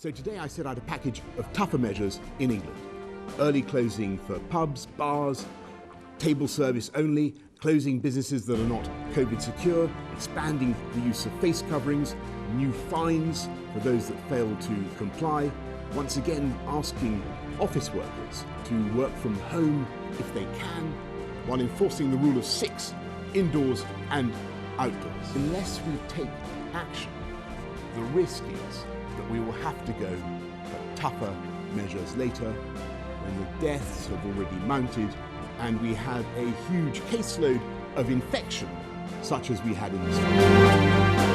So today I set out a package of tougher measures in England. Early closing for pubs, bars, table service only, closing businesses that are not COVID secure, expanding the use of face coverings, new fines for those that fail to comply, once again asking office workers to work from home if they can, while enforcing the rule of 6 indoors and outdoors. Unless we take action, the risk is that we will have to go for tougher measures later when the deaths have already mounted and we have a huge caseload of infection such as we had in this country.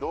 2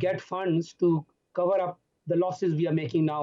get funds to cover up the losses we are making now,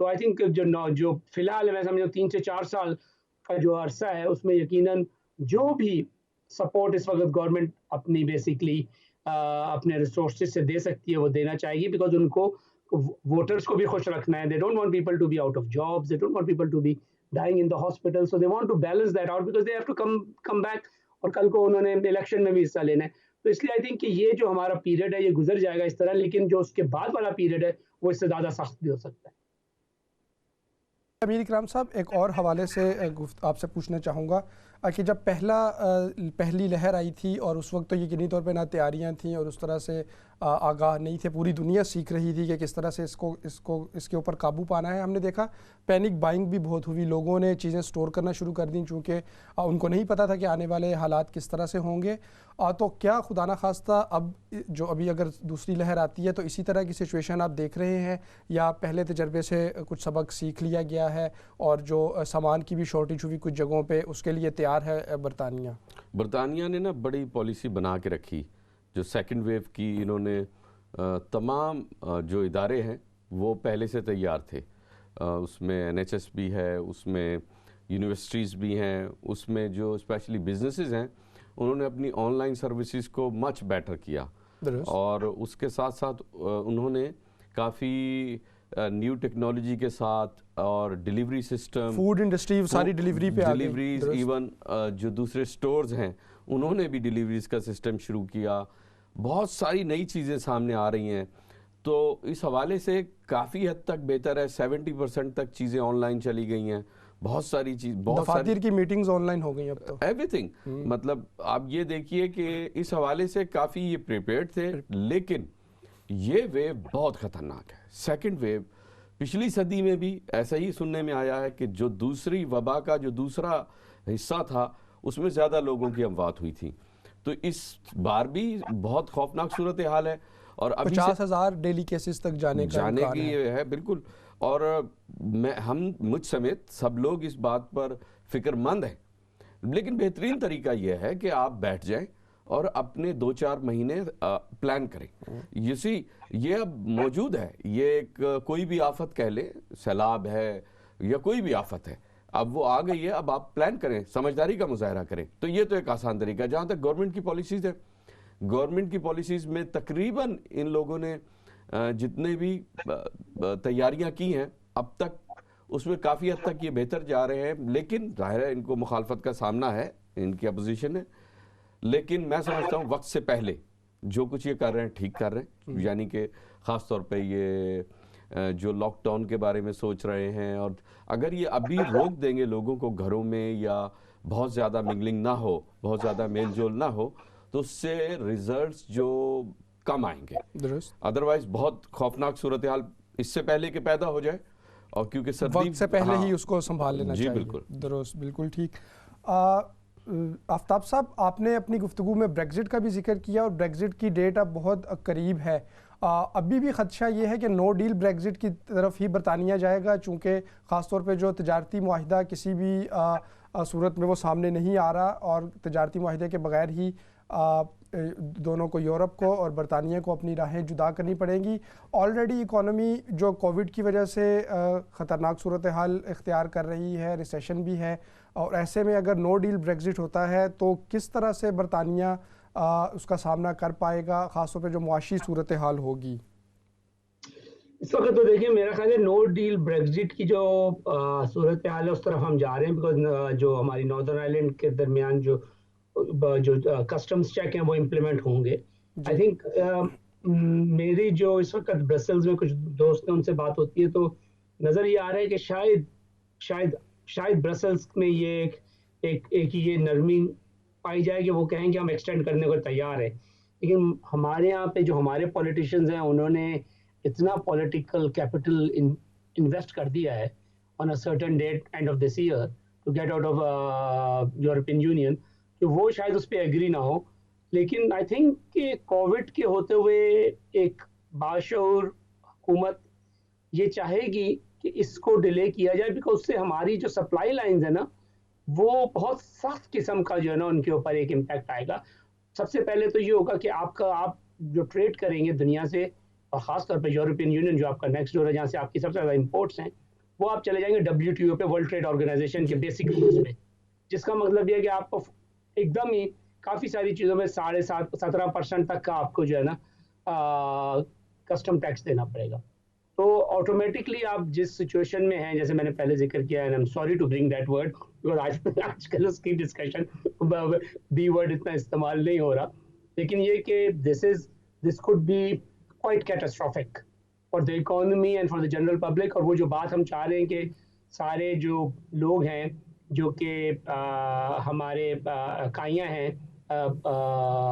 تو I think جو فی الحال میں سمجھو 3 سے 4 سال کا جو عرصہ ہے اس میں یقیناً جو بھی سپورٹ اس وقت گورنمنٹ اپنی بیسکلی اپنے ریسورسز سے دے سکتی ہے وہ دینا چاہیے, بیکاز ان کو ووٹرز کو بھی خوش رکھنا ہے. They don't want people to be out of jobs, they don't want people to be dying in the hospital, so they want to balance that out because they have to come back, اور کل کو انہوں نے election میں بھی حصہ لینا ہے. تو اس لیے آئی تھنک کہ یہ جو ہمارا پیریڈ ہے یہ گزر جائے گا اس طرح, لیکن جو اس کے بعد والا پیریڈ ہے وہ اس سے زیادہ سخت بھی ہو سکتا ہے. امیر اکرام صاحب, ایک اور حوالے سے آپ سے پوچھنا چاہوں گا کہ جب پہلی لہر آئی تھی اور اس وقت تو یقینی طور پہ نہ تیاریاں تھیں اور اس طرح سے آگاہ نہیں تھے, پوری دنیا سیکھ رہی تھی کہ کس طرح سے اس کے اوپر قابو پانا ہے. ہم نے دیکھا پینک بائنگ بھی بہت ہوئی, لوگوں نے چیزیں سٹور کرنا شروع کر دیں چونکہ ان کو نہیں پتہ تھا کہ آنے والے حالات کس طرح سے ہوں گے. تو کیا خدا نخواستہ ابھی اگر دوسری لہر آتی ہے تو اسی طرح کی سچویشن آپ دیکھ رہے ہیں, یا پہلے تجربے سے کچھ سبق سیکھ لیا گیا ہے اور جو سامان کی بھی شارٹیج ہوئی کچھ جگہوں پہ اس کے لیے تیار ہے برطانیہ نے نا بڑی پالیسی بنا کے رکھی, جو سیکنڈ ویو کی انہوں نے تمام جو ادارے ہیں وہ پہلے سے تیار تھے. اس میں NHS بھی ہے, اس میں یونیورسٹیز بھی ہیں, اس میں جو اسپیشلی بزنسز ہیں انہوں نے اپنی آن لائن سروسز کو مچ بیٹر کیا, اور اس کے ساتھ ساتھ انہوں نے کافی نیو ٹیکنالوجی کے ساتھ اور ڈیلیوری سسٹم, فوڈ انڈسٹری ساری ڈیلیوری پہ ڈیلیوریز, ایون جو دوسرے سٹورز ہیں انہوں نے بھی ڈیلیوریز کا سسٹم شروع کیا. بہت ساری نئی چیزیں سامنے آ رہی ہیں, تو اس حوالے سے کافی حد تک بہتر ہے. 70% تک چیزیں آن لائن چلی گئی ہیں, بہت ساری چیز, بہت دفاتر کی میٹنگز آن لائن ہو گئی اب تو, ایوری تھنگ. مطلب آپ یہ دیکھیے کہ اس حوالے سے کافی یہ پریپیئرڈ تھے, لیکن یہ ویو بہت خطرناک ہے. سیکنڈ ویو پچھلی صدی میں بھی ایسا ہی سننے میں آیا ہے کہ جو دوسری وبا کا جو دوسرا حصہ تھا اس میں زیادہ لوگوں کی اموات ہوئی تھی. تو اس بار بھی بہت خوفناک صورتحال ہے, اور 50,000 ڈیلی کیسز تک جانے کی ہے بالکل. اور مجھ سمیت سب لوگ اس بات پر فکر مند ہیں, لیکن بہترین طریقہ یہ ہے کہ آپ بیٹھ جائیں اور اپنے 2-4 مہینے پلان کریں. یہ اب موجود ہے, یہ ایک کوئی بھی آفت کہہ لیں, سیلاب ہے یا کوئی بھی آفت ہے, اب وہ آ گئی ہے, اب آپ پلان کریں, سمجھداری کا مظاہرہ کریں. تو یہ تو ایک آسان طریقہ ہے. جہاں تک گورنمنٹ کی پالیسیز ہے, گورنمنٹ کی پالیسیز میں تقریباً ان لوگوں نے جتنے بھی تیاریاں کی ہیں اب تک اس میں کافی حد تک یہ بہتر جا رہے ہیں. لیکن ظاہر ہے ان کو مخالفت کا سامنا ہے, ان کی اپوزیشن ہے, لیکن میں سمجھتا ہوں وقت سے پہلے جو کچھ یہ کر رہے ہیں ٹھیک کر رہے ہیں. یعنی کہ خاص طور پہ یہ جو لاک ڈاؤن کے بارے میں سوچ رہے ہیں, اور اگر یہ ابھی روک دیں گے لوگوں کو گھروں میں, یا بہت زیادہ منگلنگ نہ ہو, بہت زیادہ میل جول نہ ہو, تو اس سے ریزلٹس جو کم آئیں گے. ادروائز بہت خوفناک صورتحال اس سے پہلے کہ پیدا ہو جائے, اور کیونکہ سردی وقت سے پہلے ہی اس کو سنبھال لینا چاہیے. جی بالکل درست, بالکل ٹھیک. آفتاب صاحب, آپ نے اپنی گفتگو میں بریگزٹ کا بھی ذکر کیا, اور بریگزٹ کی ڈیٹ اب بہت قریب ہے. ابھی بھی خدشہ یہ ہے کہ نو ڈیل بریگزٹ کی طرف ہی برطانیہ جائے گا, چونکہ خاص طور پہ جو تجارتی معاہدہ کسی بھی صورت میں وہ سامنے نہیں آ رہا, اور تجارتی معاہدے کے بغیر ہی دونوں کو, یورپ کو اور برطانیہ کو, اپنی راہیں جدا کرنی پڑیں گی. آلریڈی اکانومی جو کووڈ کی وجہ سے خطرناک صورتحال اختیار کر رہی ہے, ریسیشن بھی ہے, اور ایسے میں اگر نو ڈیل بریگزٹ ہوتا ہے تو کس طرح سے برطانیہ اس کا سامنا کر پائے گا, خاص طور پہ جو معاشی صورتحال ہوگی؟ اس وقت تو دیکھیں میرا خیال ہے نو ڈیل بریگزٹ کی جو صورتحال ہے اس طرف ہم جا رہے ہیں, بیکاز جو ہماری ناردرن آئرلینڈ کے درمیان جو کسٹمز چیک ہیں وہ امپلیمنٹ ہوں گے. آئی تھنک میری جو اس وقت برسلز میں کچھ دوست ہیں ان سے بات ہوتی ہے تو نظر یہ آ رہا ہے کہ شاید برسلز میں یہ ایک یہ نرمی پائی جائے کہ وہ کہیں کہ ہم ایکسٹینڈ کرنے کو تیار ہیں. لیکن ہمارے یہاں پہ جو ہمارے پولیٹیشینز ہیں انہوں نے اتنا پولیٹیکل کیپٹل انویسٹ کر دیا ہے on a certain date end of this year to get out of European Union کہ وہ شاید اس پہ ایگری نہ ہو. لیکن آئی تھنک کہ کووڈ کے ہوتے ہوئے ایک باشعور حکومت یہ چاہے گی کہ اس کو ڈیلے کیا جائے, بیکاز اس سے ہماری جو سپلائی لائنز ہیں نا وہ بہت سخت قسم کا جو ہے نا ان کے اوپر ایک امپیکٹ آئے گا. سب سے پہلے تو یہ ہوگا کہ آپ جو ٹریڈ کریں گے دنیا سے, اور خاص طور پہ یورپین یونین جو آپ کا نیکسٹ ڈور ہے, جہاں سے آپ کی سب سے زیادہ امپورٹس ہیں, وہ آپ چلے جائیں گے WTO پہ, ورلڈ ٹریڈ آرگنائزیشن کے بیسک رولز پہ, جس کا مطلب یہ ہے کہ آپ کو ایک دم ہی کافی ساری چیزوں میں 17% تک کا آپ کو جو ہے نا کسٹم ٹیکس دینا پڑے گا. تو آٹومیٹکلی آپ جس سچویشن میں ہیں, جیسے میں نے پہلے ذکر کیا ہے, sorry to bring that word because آج کل اس کی ڈسکشن بی ورڈ اتنا استعمال نہیں ہو رہا, لیکن یہ کہ دس could be quite catastrophic for the economy and for the general public. اور وہ جو بات ہم چاہ رہے ہیں کہ سارے جو لوگ ہیں جو کہ ہمارے اکائیاں ہیں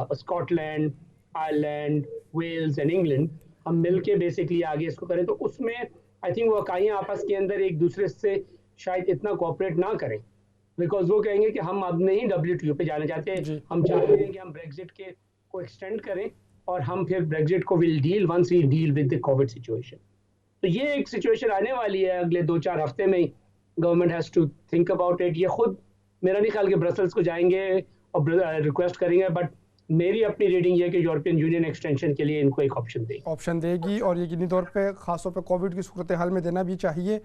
Scotland, Ireland, Wales and England, ہم مل کے بیسکلی آگے اس کو کریں, تو اس میں آئی تھنک وہ اکائیاں آپس کے اندر ایک دوسرے سے شاید اتنا کوآپریٹ نہ کریں, بیکاز وہ کہیں گے کہ ہم اب نہیں WTO پہ جانا چاہتے, ہم چاہتے ہیں کہ ہم بریگزٹ کے کو ایکسٹینڈ کریں اور ہم پھر بریگزٹ کو will deal once we deal with the COVID situation. تو یہ ایک سچویشن آنے والی ہے اگلے 2-4 ہفتے میں. Government has to think about it. یہ خود میرا نہیں خیال کہ برسلس کو جائیں گے اور ریکویسٹ کریں گے, بٹ میری اپنی ریڈنگ یہ کہ یورپین یونین ایکسٹینشن کے لیے ان کو ایک آپشن دے گی اور یقینی طور پہ خاص طور پہ کووڈ کی صورتحال میں دینا بھی چاہیے.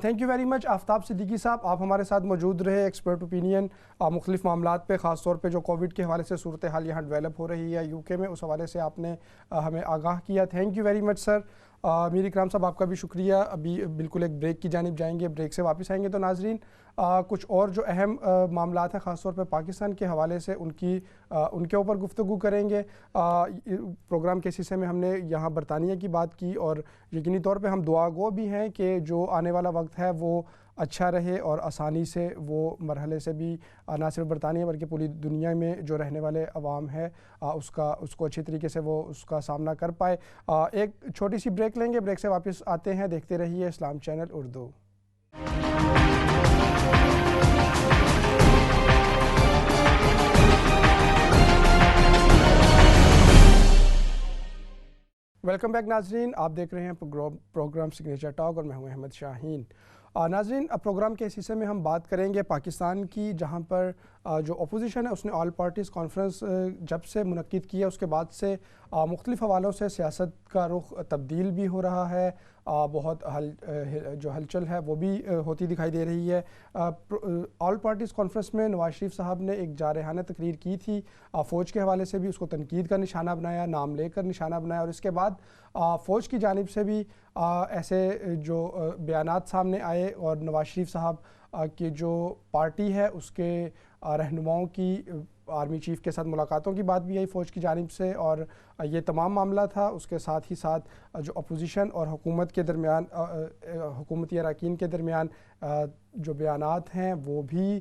تھینک یو ویری مچ آفتاب صدیقی صاحب, آپ ہمارے ساتھ موجود رہے, ایکسپرٹ اوپینین مختلف معاملات پہ, خاص طور پہ جو کووڈ کے حوالے سے صورتحال یہاں ڈیولپ ہو رہی ہے UK میں, اس حوالے سے آپ نے ہمیں آگاہ کیا. تھینک یو ویری مچ سر. میر اکرام صاحب آپ کا بھی شکریہ. ابھی بالکل ایک بریک کی جانب جائیں گے, بریک سے واپس آئیں گے تو ناظرین کچھ اور جو اہم معاملات ہیں خاص طور پہ پاکستان کے حوالے سے ان کے اوپر گفتگو کریں گے. پروگرام کے حصے میں ہم نے یہاں برطانیہ کی بات کی اور یقینی طور پہ ہم دعا گو بھی ہیں کہ جو آنے والا وقت ہے وہ اچھا رہے اور آسانی سے وہ مرحلے سے بھی نہ صرف برطانیہ بلکہ پوری دنیا میں جو رہنے والے عوام ہے اس کو اچھی طریقے سے وہ اس کا سامنا کر پائے. ایک چھوٹی سی بریک لیں گے, بریک سے واپس آتے ہیں. دیکھتے رہیے اسلام چینل اردو. ویلکم بیک ناظرین, آپ دیکھ رہے ہیں پروگرام سگنیچر ٹاک اور میں ہوں احمد شاہین. ناظرین پروگرام کے اس حصے میں ہم بات کریں گے پاکستان کی, جہاں پر جو اپوزیشن ہے اس نے آل پارٹیز کانفرنس جب سے منعقد کیا اس کے بعد سے مختلف حوالوں سے سیاست کا رخ تبدیل بھی ہو رہا ہے, بہت جو ہلچل ہے وہ بھی ہوتی دکھائی دے رہی ہے. آل پارٹیز کانفرنس میں نواز شریف صاحب نے ایک جارحانہ تقریر کی تھی, فوج کے حوالے سے بھی اس کو تنقید کا نشانہ بنایا, نام لے کر نشانہ بنایا, اور اس کے بعد فوج کی جانب سے بھی ایسے جو بیانات سامنے آئے اور نواز شریف صاحب کی جو پارٹی ہے اس کے رہنماؤں کی آرمی چیف کے ساتھ ملاقاتوں کی بات بھی آئی فوج کی جانب سے, اور یہ تمام معاملہ تھا. اس کے ساتھ ہی ساتھ جو اپوزیشن اور حکومت کے درمیان, حکومتی اراکین کے درمیان جو بیانات ہیں وہ بھی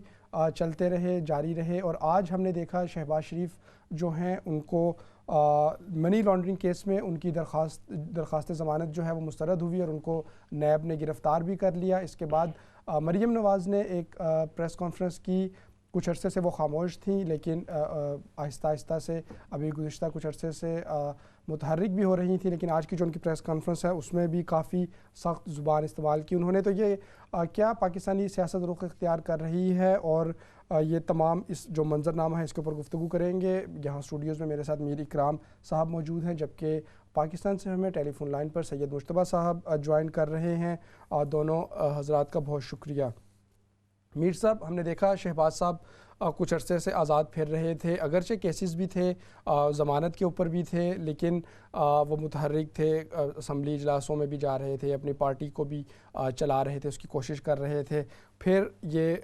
چلتے رہے, جاری رہے. اور آج ہم نے دیکھا شہباز شریف جو ہیں ان کو منی لانڈرنگ کیس میں ان کی درخواست ضمانت جو ہے وہ مسترد ہوئی اور ان کو نیب نے گرفتار بھی کر لیا. اس کے بعد مریم نواز نے ایک پریس کانفرنس کی, کچھ عرصے سے وہ خاموش تھیں لیکن آہستہ آہستہ سے ابھی گزشتہ کچھ عرصے سے متحرک بھی ہو رہی تھیں, لیکن آج کی جو ان کی پریس کانفرنس ہے اس میں بھی کافی سخت زبان استعمال کی انہوں نے. تو یہ کیا پاکستانی سیاست رخ اختیار کر رہی ہے اور یہ تمام اس جو منظرنامہ ہے اس کے اوپر گفتگو کریں گے. یہاں اسٹوڈیوز میں میرے ساتھ میر اکرام صاحب موجود ہیں, جبکہ پاکستان سے ہمیں ٹیلی فون لائن پر سید مجتبیٰ صاحب جوائن کر رہے ہیں. دونوں حضرات کا بہت شکریہ. میر صاحب, ہم نے دیکھا شہباز صاحب کچھ عرصے سے آزاد پھر رہے تھے, اگرچہ کیسز بھی تھے, ضمانت کے اوپر بھی تھے, لیکن وہ متحرک تھے, اسمبلی اجلاسوں میں بھی جا رہے تھے, اپنی پارٹی کو بھی چلا رہے تھے, اس کی کوشش کر رہے تھے. پھر یہ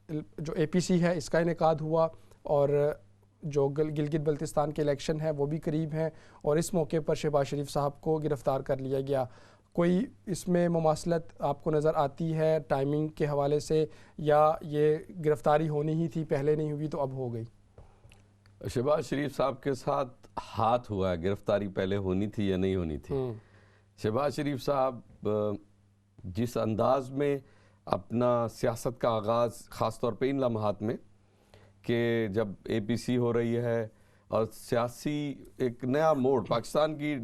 جو APC ہے اس کا انعقاد ہوا اور جو گلگت بلتستان کے الیکشن ہے وہ بھی قریب ہیں, اور اس موقع پر شہباز شریف صاحب کو گرفتار کر لیا گیا. کوئی اس میں مماثلت آپ کو نظر آتی ہے ٹائمنگ کے حوالے سے, یا یہ گرفتاری ہونی ہی تھی, پہلے نہیں ہوئی تو اب ہو گئی؟ شہباز شریف صاحب کے ساتھ ہاتھ ہوا ہے, گرفتاری پہلے ہونی تھی یا نہیں ہونی تھی. شہباز شریف صاحب جس انداز میں اپنا سیاست کا آغاز, خاص طور پہ ان لمحات میں کہ جب APC ہو رہی ہے اور سیاسی ایک نیا موڑ پاکستان کی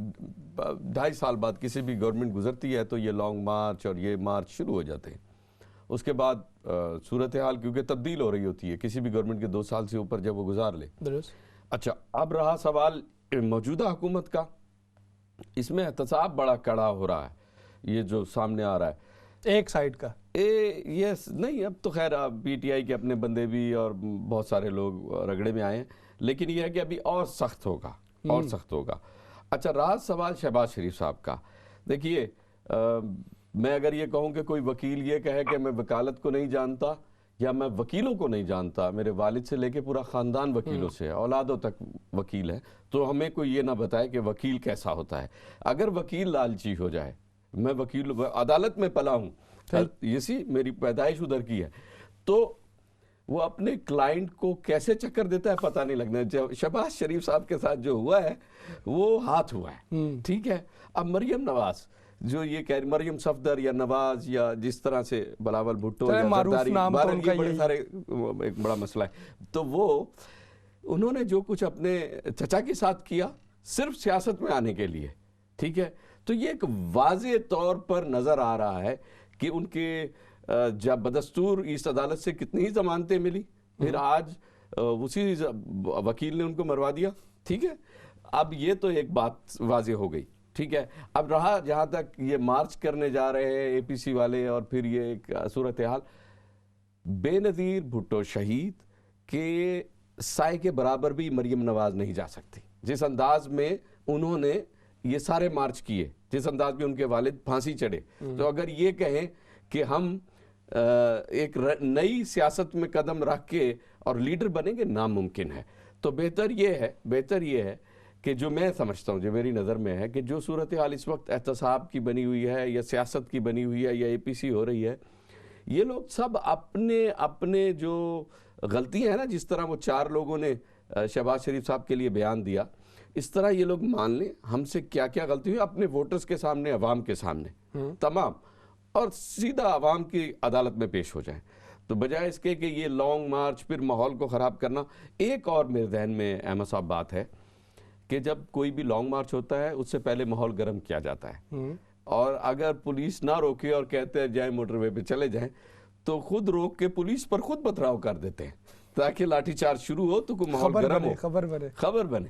2.5 سال بعد کسی بھی گورنمنٹ گزرتی ہے تو یہ لانگ مارچ اور یہ مارچ شروع ہو جاتے ہیں. اس کے بعد صورتحال کیونکہ تبدیل ہو رہی ہوتی ہے کسی بھی گورنمنٹ کے 2 سال سے اوپر جب وہ گزار لے. اچھا, اب رہا سوال موجودہ حکومت کا, اس میں احتساب بڑا کڑا ہو رہا ہے, یہ جو سامنے آ رہا ہے. ایک سائڈ کا یس نہیں، اب تو خیر پی ٹی آئی کے اپنے بندے بھی اور بہت سارے لوگ رگڑے میں آئے ہیں، لیکن یہ ہے کہ ابھی اور سخت ہوگا، اور سخت ہوگا. اچھا، رہا سوال شہباز شریف صاحب کا. دیکھیے میں اگر یہ کہوں کہ کوئی وکیل یہ کہے کہ میں وکالت کو نہیں جانتا یا میں وکیلوں کو نہیں جانتا، میرے والد سے لے کے پورا خاندان وکیلوں سے، اولادوں تک وکیل ہے، تو ہمیں کوئی یہ نہ بتائے کہ وکیل کیسا ہوتا ہے. اگر وکیل لالچی ہو جائے، میں وکیل عدالت میں پلا ہوں، یہ میری پیدائش ادھر کی ہے، تو وہ اپنے کلائنٹ کو کیسے چکر دیتا ہے پتہ نہیں لگنا. شہباز شریف صاحب کے ساتھ جو ہوا ہے وہ ہاتھ ہوا ہے، ٹھیک ہے. اب مریم نواز جو یہ کہہ رہی، مریم صفدر یا نواز یا جس طرح سے بلاول بھٹو یا زرداری، یہ بڑے سارے ایک بڑا مسئلہ ہے. تو وہ انہوں نے جو کچھ اپنے چچا کے ساتھ کیا صرف سیاست میں آنے کے لیے، ٹھیک ہے. تو یہ ایک واضح طور پر نظر آ رہا ہے کہ ان کے جب بدستور ایسٹ عدالت سے کتنی ضمانتیں ملی، پھر آج اسی وکیل نے ان کو مروا دیا، ٹھیک ہے. اب یہ تو ایک بات واضح ہو گئی، ٹھیک ہے. اب رہا جہاں تک یہ مارچ کرنے جا رہے ہیں اے پی سی والے، اور پھر یہ ایک صورتحال، بے نظیر بھٹو شہید کے سائے کے برابر بھی مریم نواز نہیں جا سکتی. جس انداز میں انہوں نے یہ سارے مارچ کیے، جس انداز میں ان کے والد پھانسی چڑھے، تو اگر یہ کہیں کہ ہم ایک نئی سیاست میں قدم رکھ کے اور لیڈر بنیں گے، ناممکن ہے. تو بہتر یہ ہے کہ جو میں سمجھتا ہوں، جو میری نظر میں ہے، کہ جو صورتحال اس وقت احتساب کی بنی ہوئی ہے یا سیاست کی بنی ہوئی ہے یا اے پی سی ہو رہی ہے، یہ لوگ سب اپنے جو غلطیاں ہیں نا، جس طرح وہ 4 لوگوں نے شہباز شریف صاحب کے لیے بیان دیا، اس طرح یہ لوگ مان لیں ہم سے کیا کیا غلطی ہوئی اپنے ووٹرز کے سامنے، عوام کے سامنے تمام، اور سیدھا عوام کی عدالت میں پیش ہو جائیں. تو بجائے اس کے کہ یہ لانگ مارچ پھر ماحول کو خراب کرنا. ایک اور میرے ذہن میں احمد صاحب بات ہے کہ جب کوئی بھی لانگ مارچ ہوتا ہے اس سے پہلے ماحول گرم کیا جاتا ہے، اور اگر پولیس نہ روکے اور کہتے ہیں جائیں موٹر وے پہ چلے جائیں، تو خود روک کے پولیس پر خود پتھراؤ کر دیتے ہیں تاکہ لاٹھی چارج شروع ہو تو کوئی ماحول گرم ہو، خبر بنے.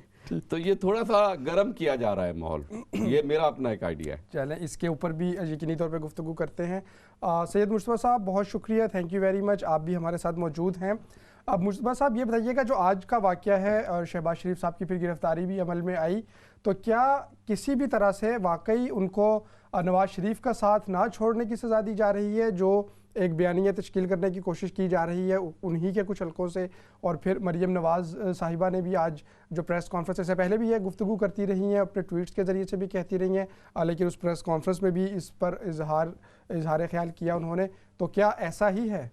تو یہ تھوڑا سا گرم کیا جا رہا ہے ماحول. یہ میرا اپنا ایک آئیڈیا ہے. چلیں اس کے اوپر بھی یقینی طور پہ گفتگو کرتے ہیں. سید مجتبیٰ صاحب بہت شکریہ، تھینک یو ویری مچ، آپ بھی ہمارے ساتھ موجود ہیں. اب مجتبیٰ صاحب یہ بتائیے گا، جو آج کا واقعہ ہے اور شہباز شریف صاحب کی پھر گرفتاری بھی عمل میں آئی، تو کیا کسی بھی طرح سے واقعی ان کو نواز شریف کا ساتھ نہ چھوڑنے کی سزا دی جا رہی ہے، جو ایک بیانیہ تشکیل کرنے کی کوشش کی جا رہی ہے انہی کے کچھ حلقوں سے؟ اور پھر مریم نواز صاحبہ نے بھی آج جو پریس کانفرنس سے پہلے بھی یہ گفتگو کرتی رہی ہیں، اپنے ٹویٹس کے ذریعے سے بھی کہتی رہی ہیں، لیکن اس پریس کانفرنس میں بھی اس پر اظہار خیال کیا انہوں نے. تو کیا ایسا ہی ہے؟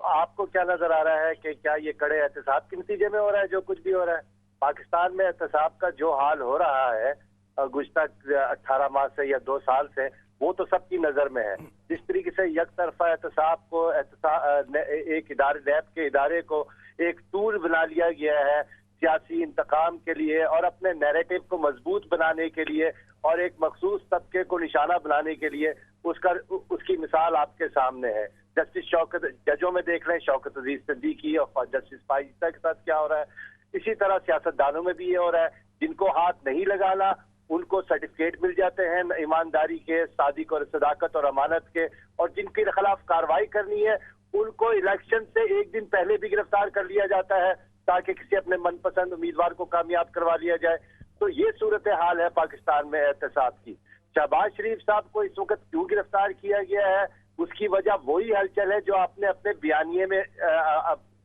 آپ کو کیا نظر آ رہا ہے کہ کیا یہ کڑے احتساب کے نتیجے میں ہو رہا ہے جو کچھ بھی ہو رہا ہے؟ پاکستان میں احتساب کا جو حال ہو رہا ہے گزشتہ 18 ماہ سے یا 2 سال سے، وہ تو سب کی نظر میں ہے. جس طریقے سے یک طرفہ احتساب کو ایک نیب کے ادارے کو ایک ٹول بنا لیا گیا ہے سیاسی انتقام کے لیے اور اپنے نیریٹو کو مضبوط بنانے کے لیے اور ایک مخصوص طبقے کو نشانہ بنانے کے لیے، اس کی مثال آپ کے سامنے ہے. جسٹس شوکت، ججوں میں دیکھ رہے ہیں شوکت عزیز صدیقی اور جسٹس پائیزہ کے ساتھ کیا ہو رہا ہے. اسی طرح سیاستدانوں میں بھی یہ ہو رہا ہے، جن کو ہاتھ نہیں لگانا ان کو سرٹیفکیٹ مل جاتے ہیں ایمانداری کے، صادق اور صداقت اور امانت کے، اور جن کے خلاف کارروائی کرنی ہے ان کو الیکشن سے 1 دن پہلے بھی گرفتار کر لیا جاتا ہے تاکہ کسی اپنے من پسند امیدوار کو کامیاب کروا لیا جائے. تو یہ صورتحال ہے پاکستان میں احتساب کی. شہباز شریف صاحب کو اس وقت کیوں گرفتار کیا گیا ہے، اس کی وجہ وہی ہلچل ہے جو آپ نے اپنے بیانیے میں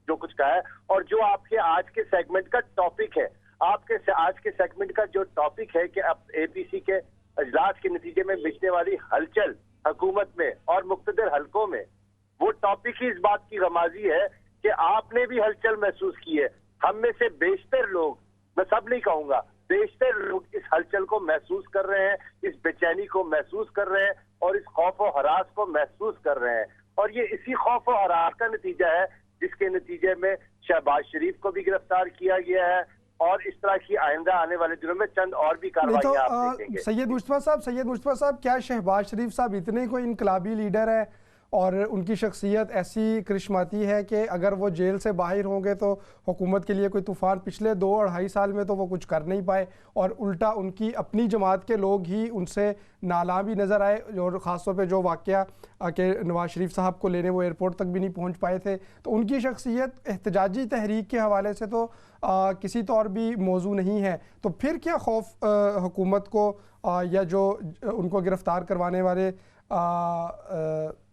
جو کچھ کہا ہے اور جو آپ کے آج کے سیگمنٹ کا ٹاپک ہے. آپ کے آج کے سیگمنٹ کا جو ٹاپک ہے کہ اب اے پی سی کے اجلاس کے نتیجے میں بچنے والی ہلچل حکومت میں اور مقتدر حلقوں میں، وہ ٹاپک ہی اس بات کی رمازی ہے کہ آپ نے بھی ہلچل محسوس کی ہے. ہم میں سے بیشتر لوگ، میں سب نہیں کہوں گا، بیشتر لوگ اس ہلچل کو محسوس کر رہے ہیں، اس بے چینی کو محسوس کر رہے ہیں اور اس خوف و ہراس کو محسوس کر رہے ہیں. اور یہ اسی خوف و ہراس کا نتیجہ ہے جس کے نتیجے میں شہباز شریف کو بھی گرفتار کیا گیا ہے، اور اس طرح کی آئندہ آنے والے دنوں میں چند اور بھی کارروائیاں آپ دیکھیں گے. سید مجتبیٰ صاحب، کیا شہباز شریف صاحب اتنے کوئی انقلابی لیڈر ہے اور ان کی شخصیت ایسی کرشماتی ہے کہ اگر وہ جیل سے باہر ہوں گے تو حکومت کے لیے کوئی طوفان، پچھلے 2-2.5 سال میں تو وہ کچھ کر نہیں پائے، اور الٹا ان کی اپنی جماعت کے لوگ ہی ان سے نالاں بھی نظر آئے، اور خاص طور پہ جو واقعہ کہ نواز شریف صاحب کو لینے وہ ایئرپورٹ تک بھی نہیں پہنچ پائے تھے. تو ان کی شخصیت احتجاجی تحریک کے حوالے سے تو کسی طور بھی موضوع نہیں ہے. تو پھر کیا خوف حکومت کو یا جو ان کو گرفتار کروانے والے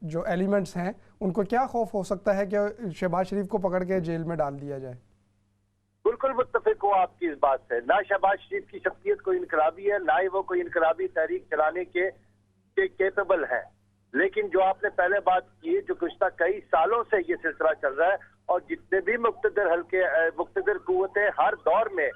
جو ایلیمنٹس ہیں ان کو کیا خوف ہو سکتا ہے کہ شہباز شریف کو پکڑ کے جیل میں ڈال دیا جائے؟ بالکل متفق ہوں آپ کی اس بات سے. نہ شہباز شریف کی شخصیت کوئی انقلابی ہے، نہ ہی وہ کوئی انقلابی تحریک چلانے کے کیپیبل ہے. لیکن جو آپ نے پہلے بات کی، جو گزشتہ کئی سالوں سے یہ سلسلہ چل رہا ہے، اور جتنے بھی مقتدر قوتیں ہر دور میں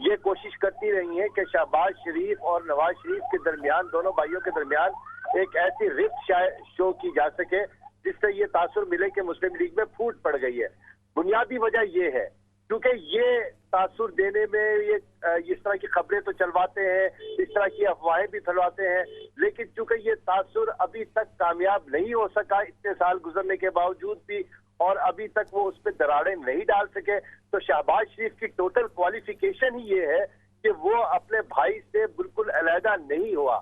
یہ کوشش کرتی رہی ہیں کہ شہباز شریف اور نواز شریف کے درمیان، دونوں بھائیوں کے درمیان ایک ایسی رفت شو کی جا سکے جس سے یہ تاثر ملے کہ مسلم لیگ میں پھوٹ پڑ گئی ہے. بنیادی وجہ یہ ہے کیونکہ یہ تاثر دینے میں یہ اس طرح کی خبریں تو چلواتے ہیں، اس طرح کی افواہیں بھی پھیلاتے ہیں، لیکن چونکہ یہ تاثر ابھی تک کامیاب نہیں ہو سکا اتنے سال گزرنے کے باوجود بھی، اور ابھی تک وہ اس پہ دراڑیں نہیں ڈال سکے، تو شہباز شریف کی ٹوٹل کوالیفیکیشن ہی یہ ہے کہ وہ اپنے بھائی سے بالکل علیحدہ نہیں ہوا.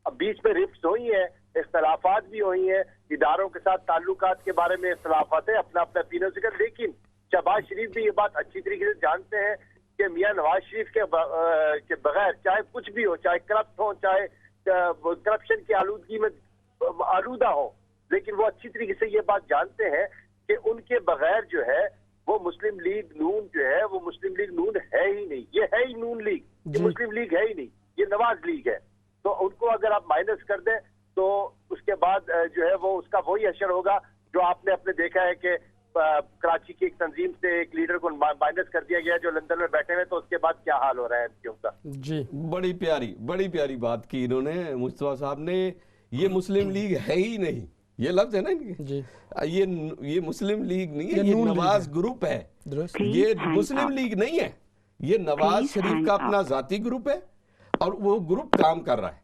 اب بیچ میں رفٹس ہوئی ہیں، اختلافات بھی ہوئی ہیں، اداروں کے ساتھ تعلقات کے بارے میں اختلافات ہیں، اپنا اپنا پینوں سے کر. لیکن شہباز شریف بھی یہ بات اچھی طریقے سے جانتے ہیں کہ میاں نواز شریف کے بغیر چاہے کچھ بھی ہو، چاہے کرپٹ ہو، چاہے کرپشن کی آلودگی میں آلودہ ہو، لیکن وہ اچھی طریقے سے یہ بات جانتے ہیں کہ ان کے بغیر جو ہے وہ مسلم لیگ نون جو ہے وہ مسلم لیگ نون ہے ہی نہیں. یہ ہے ہی نون لیگ، یہ مسلم لیگ ہے ہی نہیں، یہ نواز لیگ ہے. تو ان کو اگر آپ مائنس کر دیں تو اس کے بعد جو ہے وہ اس کا وہی اثر ہوگا جو آپ نے اپنے دیکھا ہے کہ کراچی کی ایک تنظیم سے ایک لیڈر کو مائنس کر دیا گیا جو لندن میں بیٹھے ہوئے، تو اس کے بعد کیا حال ہو رہا ہے ان کا. جی بڑی پیاری بات کی انہوں نے مصطفیٰ صاحب نے. یہ مسلم لیگ ہے ہی نہیں، یہ لفظ ہے نا ان کے، جی یہ مسلم لیگ نہیں ہے، یہ نواز گروپ ہے. یہ مسلم لیگ نہیں ہے، یہ نواز شریف کا اپنا ذاتی گروپ ہے اور وہ گروپ کام کر رہا ہے.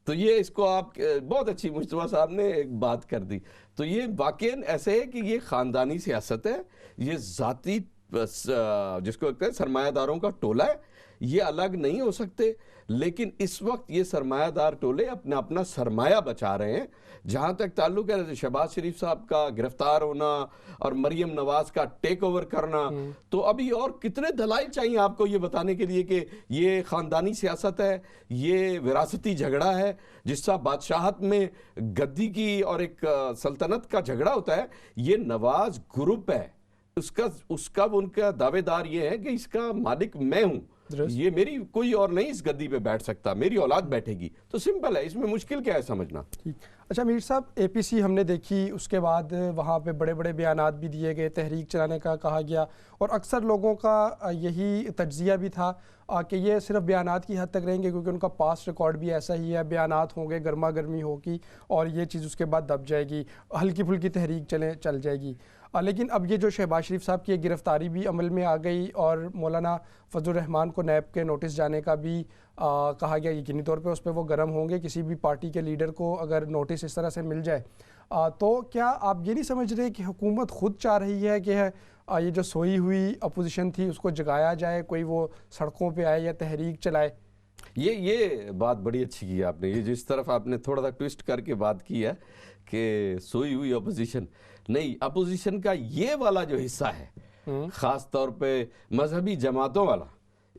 تو یہ اس کو آپ بہت اچھی مصطفیٰ صاحب نے ایک بات کر دی. تو یہ واقعاً ایسے ہے کہ یہ خاندانی سیاست ہے، یہ ذاتی جس کو کہتے ہیں سرمایہ داروں کا ٹولہ ہے، یہ الگ نہیں ہو سکتے. لیکن اس وقت یہ سرمایہ دار ٹولے اپنا اپنا سرمایہ بچا رہے ہیں. جہاں تک تعلق ہے شہباز شریف صاحب کا گرفتار ہونا اور مریم نواز کا ٹیک اوور کرنا، تو ابھی اور کتنے دلائل چاہیے آپ کو یہ بتانے کے لیے کہ یہ خاندانی سیاست ہے، یہ وراثتی جھگڑا ہے. جس طرح بادشاہت میں گدی کی اور ایک سلطنت کا جھگڑا ہوتا ہے، یہ نواز گروپ ہے، اس کا ان کا دعوے دار یہ ہے کہ اس کا مالک میں ہوں، یہ میری کوئی اور نہیں اس گدی پہ بیٹھ سکتا، میری اولاد بیٹھے گی. تو سمپل ہے، اس میں مشکل کیا ہے سمجھنا. اچھا میر صاحب، اے پی سی ہم نے دیکھی، اس کے بعد وہاں پہ بڑے بڑے بیانات بھی دیے گئے، تحریک چلانے کا کہا گیا، اور اکثر لوگوں کا یہی تجزیہ بھی تھا کہ یہ صرف بیانات کی حد تک رہیں گے کیونکہ ان کا پاسٹ ریکارڈ بھی ایسا ہی ہے، بیانات ہوں گے، گرما گرمی ہوگی اور یہ چیز اس کے بعد دب جائے گی، ہلکی پھلکی تحریک چل جائے گی. لیکن اب یہ جو شہباز شریف صاحب کی گرفتاری بھی عمل میں آ گئی اور مولانا فضل الرحمان کو نیب کے نوٹس جانے کا بھی کہا گیا، یقینی طور پہ اس پہ وہ گرم ہوں گے. کسی بھی پارٹی کے لیڈر کو اگر نوٹس اس طرح سے مل جائے تو کیا آپ یہ نہیں سمجھ رہے کہ حکومت خود چاہ رہی ہے کہ یہ جو سوئی ہوئی اپوزیشن تھی اس کو جگایا جائے، کوئی وہ سڑکوں پہ آئے یا تحریک چلائے؟ یہ بات بڑی اچھی کی آپ نے. یہ جس طرف آپ نے تھوڑا سا ٹویسٹ کر کے بات کی ہے کہ سوئی ہوئی اپوزیشن نہیں، اپوزیشن کا یہ والا جو حصہ ہے خاص طور پہ مذہبی جماعتوں والا،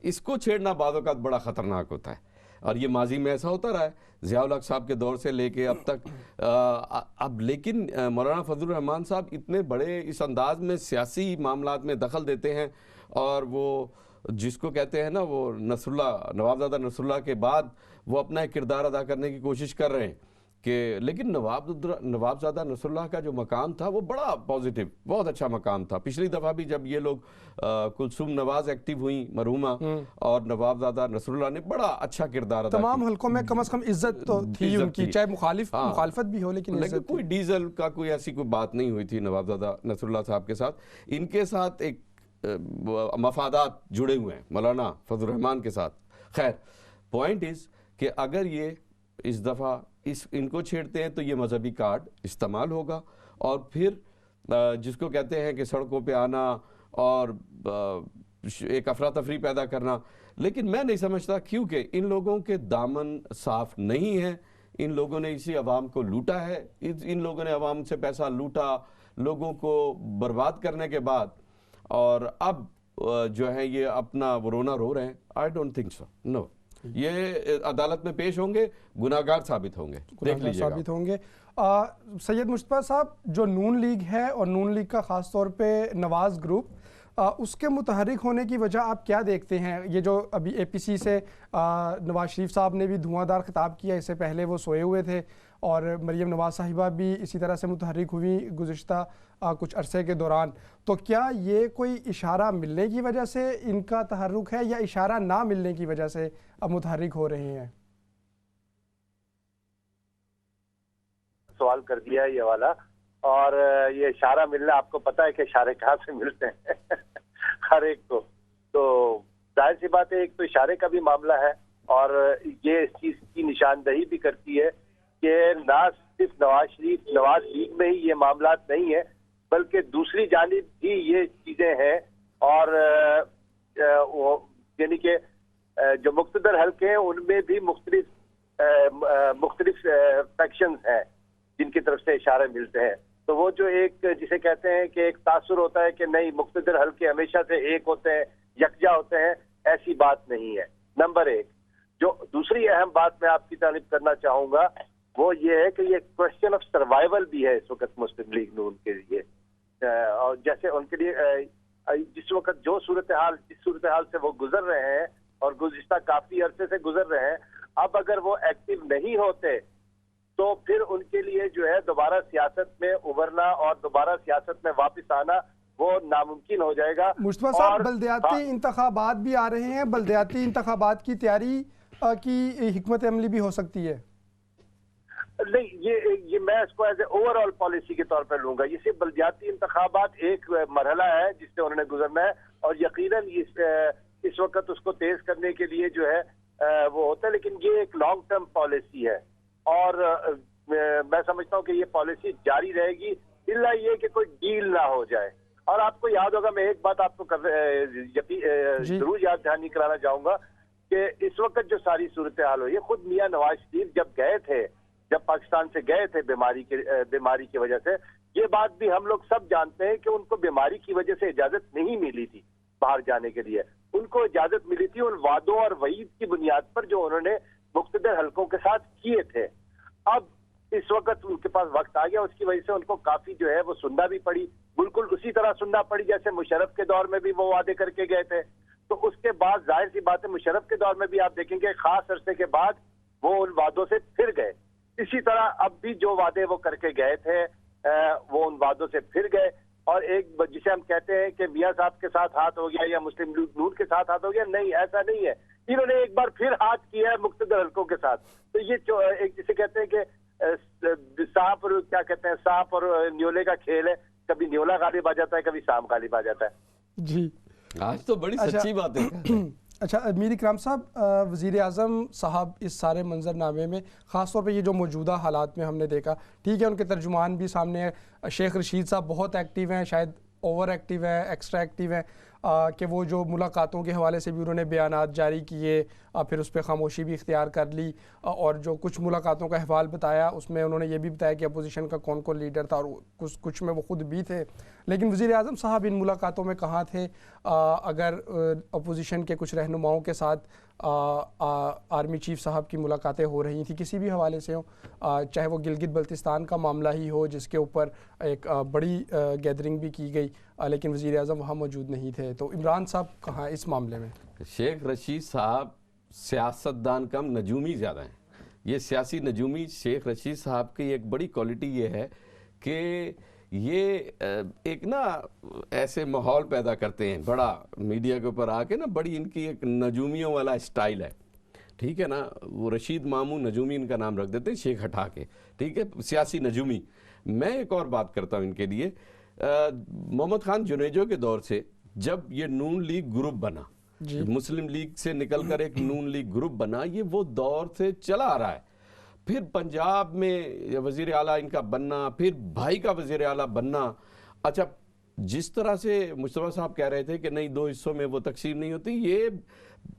اس کو چھیڑنا بعض اوقات بڑا خطرناک ہوتا ہے. اور یہ ماضی میں ایسا ہوتا رہا ہے ضیاء الحق صاحب کے دور سے لے کے اب تک. اب لیکن مولانا فضل الرحمان صاحب اتنے بڑے اس انداز میں سیاسی معاملات میں دخل دیتے ہیں، اور وہ جس کو کہتے ہیں نا وہ نوابزادہ نصر اللہ کے بعد وہ اپنا ایک کردار ادا کرنے کی کوشش کر رہے ہیں کہ لیکن نوابزادہ نصر اللہ کا جو مقام تھا وہ بڑا پازیٹیو، بہت اچھا مقام تھا. پچھلی دفعہ بھی جب یہ لوگ کلثوم نواز ایکٹیو ہوئیں مرحومہ، اور نوابزادہ نصر اللہ نے بڑا اچھا کردار ادا کیا. تمام حلقوں میں کم از کم عزت تو تھی ان کی، چاہے مخالفت بھی ہو، لیکن کوئی ڈیزل کا کوئی ایسی کوئی بات نہیں ہوئی تھی نوابزادہ نصر اللہ صاحب کے ساتھ. ان کے ساتھ ایک مفادات جڑے ہوئے ہیں مولانا فضل الرحمان کے ساتھ. خیر، پوائنٹ از کہ اگر یہ اس دفعہ ان کو چھیڑتے ہیں تو یہ مذہبی کارڈ استعمال ہوگا، اور پھر جس کو کہتے ہیں کہ سڑکوں پہ آنا اور ایک افراتفری پیدا کرنا. لیکن میں نہیں سمجھتا، کیونکہ ان لوگوں کے دامن صاف نہیں ہیں. ان لوگوں نے اسی عوام کو لوٹا ہے، ان لوگوں نے عوام سے پیسہ لوٹا، لوگوں کو برباد کرنے کے بعد، اور اب جو ہے یہ اپنا وہ رونا رو رہے ہیں. آئی ڈونٹ تھنک سو، نو. یہ عدالت میں پیش ہوں گے، گناہگار ثابت ہوں گے، دیکھ لیجیے گا. ثابت ہوں گے. سید مصطفیٰ صاحب، جو نون لیگ ہے اور نون لیگ کا خاص طور پہ نواز گروپ، اس کے متحرک ہونے کی وجہ آپ کیا دیکھتے ہیں؟ یہ جو ابھی اے پی سی سے نواز شریف صاحب نے بھی دھواں دار خطاب کیا، اس سے پہلے وہ سوئے ہوئے تھے، اور مریم نواز صاحبہ بھی اسی طرح سے متحرک ہوئی گزشتہ کچھ عرصے کے دوران. تو کیا یہ کوئی اشارہ ملنے کی وجہ سے ان کا تحرک ہے، یا اشارہ نہ ملنے کی وجہ سے اب متحرک ہو رہے ہیں؟ سوال کر دیا ہے یہ والا، اور یہ اشارہ ملنا، آپ کو پتہ ہے کہ اشارے کہاں سے ملتے ہیں ہر ایک کو. تو ظاہر سی بات ہے، ایک تو اشارے کا بھی معاملہ ہے، اور یہ اس چیز کی نشاندہی بھی کرتی ہے کہ نہ صرف نواز شریف نواز لیگ میں ہی یہ معاملات نہیں ہیں، بلکہ دوسری جانب بھی یہ چیزیں ہیں. اور یعنی کہ جو مقتدر حلقے ہیں ان میں بھی مختلف فیکشنز ہیں جن کی طرف سے اشارے ملتے ہیں. تو وہ جو ایک جسے کہتے ہیں کہ ایک تاثر ہوتا ہے کہ نہیں مقتدر حلقے ہمیشہ سے ایک ہوتے ہیں، یکجا ہوتے ہیں، ایسی بات نہیں ہے. نمبر ایک. جو دوسری اہم بات میں آپ کی جانب کرنا چاہوں گا وہ یہ ہے کہ یہ کوشچن آف سروائیول بھی ہے اس وقت مسلم لیگ نون کے لیے. اور جیسے ان کے لیے جس وقت جس صورتحال سے وہ گزر رہے ہیں اور گزشتہ کافی عرصے سے گزر رہے ہیں، اب اگر وہ ایکٹیو نہیں ہوتے تو پھر ان کے لیے جو ہے دوبارہ سیاست میں ابھرنا اور دوبارہ سیاست میں واپس آنا وہ ناممکن ہو جائے گا. مصطفیٰ صاحب، بلدیاتی انتخابات بھی آ رہے ہیں، بلدیاتی انتخابات کی تیاری کی حکمت عملی بھی ہو سکتی ہے. نہیں، یہ میں اس کو as a over all policy کے طور پہ لوں گا. یہ صرف بلدیاتی انتخابات ایک مرحلہ ہے جس سے انہوں نے گزرنا ہے، اور یقیناً اس وقت اس کو تیز کرنے کے لیے جو ہے وہ ہوتا ہے، لیکن یہ ایک لانگ ٹرم پالیسی ہے، اور میں سمجھتا ہوں کہ یہ پالیسی جاری رہے گی الا یہ کہ کوئی ڈیل نہ ہو جائے. اور آپ کو یاد ہوگا، میں ایک بات آپ کو ضرور یاد دہانی کرانا چاہوں گا کہ اس وقت جو ساری صورتحال ہوئی ہے، خود میاں نواز شریف جب پاکستان سے گئے تھے بیماری کی وجہ سے، یہ بات بھی ہم لوگ سب جانتے ہیں کہ ان کو بیماری کی وجہ سے اجازت نہیں ملی تھی باہر جانے کے لیے. ان کو اجازت ملی تھی ان وعدوں اور وعید کی بنیاد پر جو انہوں نے مقتدر حلقوں کے ساتھ کیے تھے. اب اس وقت ان کے پاس وقت آ گیا، اس کی وجہ سے ان کو کافی جو ہے وہ سننا بھی پڑی، بالکل اسی طرح سننا پڑی جیسے مشرف کے دور میں بھی وہ وعدے کر کے گئے تھے. تو اس کے بعد ظاہر سی بات ہے مشرف کے دور میں بھی آپ دیکھیں گے خاص عرصے کے بعد وہ ان وعدوں سے پھر گئے. اسی طرح اب بھی جو وعدے وہ کر کے گئے تھے وہ ان وعدوں سے پھر گئے. اور ایک جسے ہم کہتے ہیں کہ میاں صاحب کے ساتھ ہاتھ ہو گیا یا مسلم لیگ نون کے ساتھ ہاتھ ہو گیا، نہیں، ایسا نہیں ہے. انہوں نے ایک بار پھر ہاتھ کیا ہے مقتدر حلقوں کے ساتھ. تو یہ ایک جسے کہتے ہیں کہ سانپ اور کیا کہتے ہیں سانپ اور نیولے کا کھیل ہے، کبھی نیولا غالب آ جاتا ہے، کبھی سانپ غالب آ جاتا ہے. جی، آج تو بڑی سچی بات ہے. اچھا میر اکرام صاحب، وزیر اعظم صاحب اس سارے منظرنامے میں خاص طور پہ یہ جو موجودہ حالات میں ہم نے دیکھا، ٹھیک ہے ان کے ترجمان بھی سامنے ہیں، شیخ رشید صاحب بہت ایکٹیو ہیں، شاید اوور ایکٹیو ہیں، ایکسٹرا ایکٹیو ہیں، کہ وہ جو ملاقاتوں کے حوالے سے بھی انہوں نے بیانات جاری کیے، پھر اس پہ خاموشی بھی اختیار کر لی، اور جو کچھ ملاقاتوں کا احوال بتایا اس میں انہوں نے یہ بھی بتایا کہ اپوزیشن کا کون کون لیڈر تھا، اور کچھ میں وہ خود بھی تھے. لیکن وزیر اعظم صاحب ان ملاقاتوں میں کہاں تھے؟ اگر اپوزیشن کے کچھ رہنماؤں کے ساتھ آرمی چیف صاحب کی ملاقاتیں ہو رہی تھیں کسی بھی حوالے سے ہوں، چاہے وہ گلگت بلتستان کا معاملہ ہی ہو جس کے اوپر ایک بڑی گیدرنگ بھی کی گئی، لیکن وزیر اعظم وہاں موجود نہیں تھے. تو عمران صاحب کہاں اس معاملے میں؟ شیخ رشید صاحب سیاستدان کم نجومی زیادہ ہیں. یہ سیاسی نجومی شیخ رشید صاحب کی ایک بڑی کوالٹی یہ ہے کہ یہ ایک نا ایسے ماحول پیدا کرتے ہیں بڑا میڈیا کے اوپر آ کے نا، بڑی ان کی ایک نجومیوں والا اسٹائل ہے، ٹھیک ہے نا. وہ رشید مامو نجومی ان کا نام رکھ دیتے ہیں، شیخ ہٹا کے، ٹھیک ہے، سیاسی نجومی. میں ایک اور بات کرتا ہوں ان کے لیے. محمد خان جنیجو کے دور سے جب یہ نون لیگ گروپ بنا، مسلم لیگ سے نکل کر ایک نون لیگ گروپ بنا، یہ وہ دور سے چلا آ رہا ہے. پھر پنجاب میں وزیر اعلیٰ ان کا بننا، پھر بھائی کا وزیر اعلیٰ بننا. اچھا جس طرح سے مصطفیٰ صاحب کہہ رہے تھے کہ نہیں 2 حصوں میں وہ تقسیم نہیں ہوتی، یہ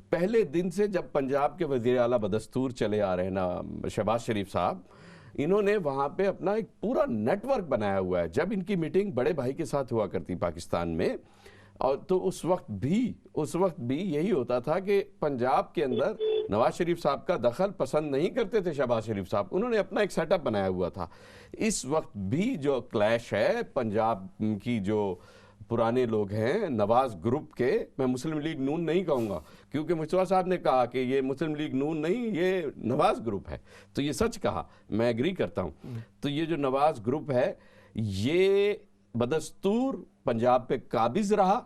پہلے دن سے جب پنجاب کے وزیر اعلیٰ بدستور چلے آ رہے ہیں نا شہباز شریف صاحب، انہوں نے وہاں پہ اپنا ایک پورا نیٹ ورک بنایا ہوا ہے. جب ان کی میٹنگ بڑے بھائی کے ساتھ ہوا کرتی پاکستان میں، اور تو اس وقت بھی یہی ہوتا تھا کہ پنجاب کے اندر نواز شریف صاحب کا دخل پسند نہیں کرتے تھے شہباز شریف صاحب. انہوں نے اپنا ایک سیٹ اپ بنایا ہوا تھا. اس وقت بھی جو کلیش ہے پنجاب کی جو پرانے لوگ ہیں نواز گروپ کے، میں مسلم لیگ نون نہیں کہوں گا کیونکہ مصطفیٰ صاحب نے کہا کہ یہ مسلم لیگ نون نہیں، یہ نواز گروپ ہے، تو یہ سچ کہا، میں ایگری کرتا ہوں. تو یہ جو نواز گروپ ہے یہ بدستور پنجاب پہ قابض رہا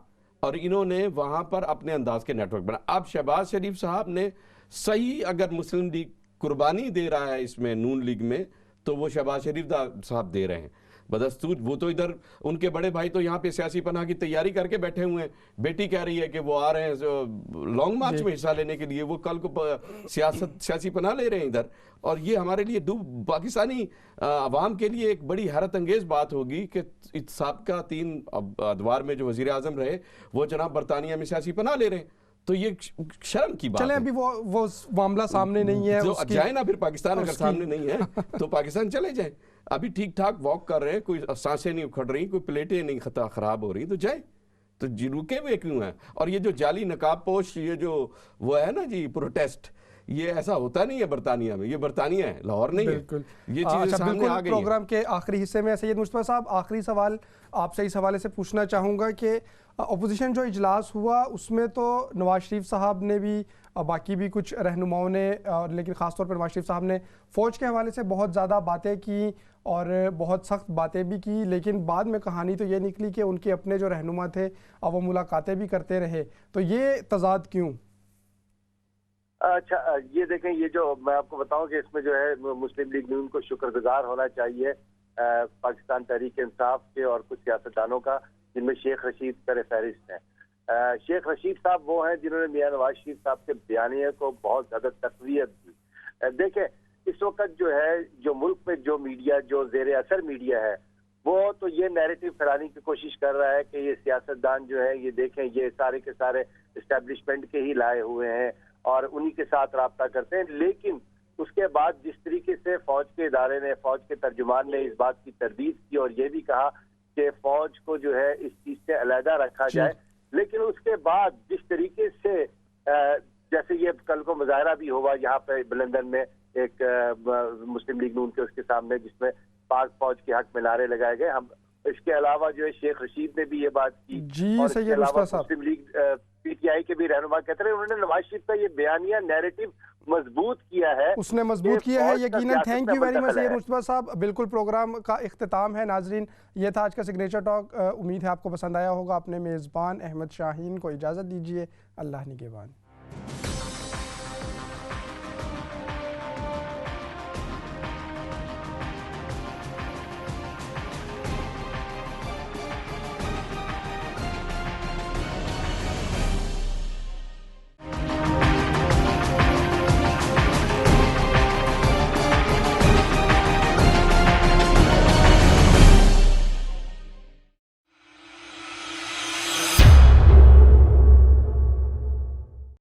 اور انہوں نے وہاں پر اپنے انداز کے نیٹ ورک بنا. اب شہباز شریف صاحب نے صحیح اگر مسلم لیگ قربانی دے رہا ہے اس میں نون لیگ میں، تو وہ شہباز شریف صاحب دے رہے ہیں بدستور. وہ تو ادھر ان کے بڑے بھائی تو یہاں پہ سیاسی پناہ کی تیاری کر کے بیٹھے ہوئے ہیں. بیٹی کہہ رہی ہے کہ وہ آ رہے ہیں لانگ مارچ میں حصہ لینے کے لیے، وہ کل کو سیاسی پناہ لے رہے ہیں ادھر. اور یہ ہمارے لیے پاکستانی عوام کے لیے ایک بڑی حیرت انگیز بات ہوگی کہ سابقہ 3 ادوار میں جو وزیر اعظم رہے وہ جناب برطانیہ میں سیاسی پناہ لے رہے ہیں. تو یہ شرم کی بات ہے. چلیں ابھی وہ معاملہ سامنے نہیں ہے، جائیں نا پھر پاکستان اگر سامنے نہیں ہے تو پاکستان چلے جائیں. ابھی ٹھیک ٹھاک واک کر رہے ہیں، کوئی سانسیں نہیں اکھڑ رہی، کوئی پلیٹیں نہیں خراب ہو رہی، تو جائیں. تو رکے ہوئے کیوں ہیں؟ اور یہ جو جعلی نقاب پوش یہ جو وہ ہے نا جی پروٹیسٹ، یہ ایسا ہوتا نہیں ہے برطانیہ میں، یہ برطانیہ ہے، لاہور نہیں ہے. یہ چیزیں سامنے آ گئی. پروگرام کے آخری حصے میں سید مصطفیٰ صاحب آخری سوال آپ سے اس حوالے سے پوچھنا چاہوں گا کہ اپوزیشن جو اجلاس ہوا اس میں تو نواز شریف صاحب نے بھی باقی بھی کچھ رہنماؤں نے لیکن خاص طور پر نواز شریف صاحب نے فوج کے حوالے سے بہت زیادہ باتیں کی اور بہت سخت باتیں بھی کی، لیکن بعد میں کہانی تو یہ نکلی کہ ان کے اپنے جو رہنما تھے وہ ملاقاتیں بھی کرتے رہے. تو یہ تضاد کیوں؟ اچھا یہ دیکھیں، یہ جو میں آپ کو بتاؤں کہ اس میں جو ہے مسلم لیگ نون کو شکر گزار ہونا چاہیے پاکستان تحریک انصاف کے اور کچھ سیاستدانوں کا، جن میں شیخ رشید سر فہرست ہیں. شیخ رشید صاحب وہ ہیں جنہوں نے میاں نواز شریف صاحب کے بیانیے کو بہت زیادہ تقویت دی. دیکھیں اس وقت جو ہے جو ملک میں جو میڈیا جو زیر اثر میڈیا ہے وہ تو یہ نیریٹو پھیلانے کی کوشش کر رہا ہے کہ یہ سیاستدان جو ہے یہ دیکھیں یہ سارے کے سارے اسٹیبلشمنٹ کے ہی لائے ہوئے ہیں اور انہی کے ساتھ رابطہ کرتے ہیں. لیکن اس کے بعد جس طریقے سے فوج کے ادارے نے، فوج کے ترجمان نے اس بات کی تردید کی اور یہ بھی کہا کہ فوج کو جو ہے اس چیز سے علیحدہ رکھا جائے، لیکن اس کے بعد جس طریقے سے جیسے یہ کل کو مظاہرہ بھی ہوا یہاں پہ لندن میں ایک مسلم لیگ نون کے اس کے سامنے، جس میں پاک فوج کے حق میں نعرے لگائے گئے. ہم اس کے علاوہ جو ہے شیخ رشید نے بھی یہ بات کی اور اس کے علاوہ مسلم لیگ پی ٹی آئی کے بھی رہنما کہتے رہے، انہوں نے نواز شریف کا یہ بیانیہ نیریٹو مضبوط کیا ہے، اس نے مضبوط کیا ہے یقیناً. تھینک یو ویری مچ سید مصطفیٰ صاحب. بالکل پروگرام کا اختتام ہے. ناظرین یہ تھا آج کا سگنیچر ٹاک، امید ہے آپ کو پسند آیا ہوگا. اپنے میزبان احمد شاہین کو اجازت دیجیے. اللہ نگہبان.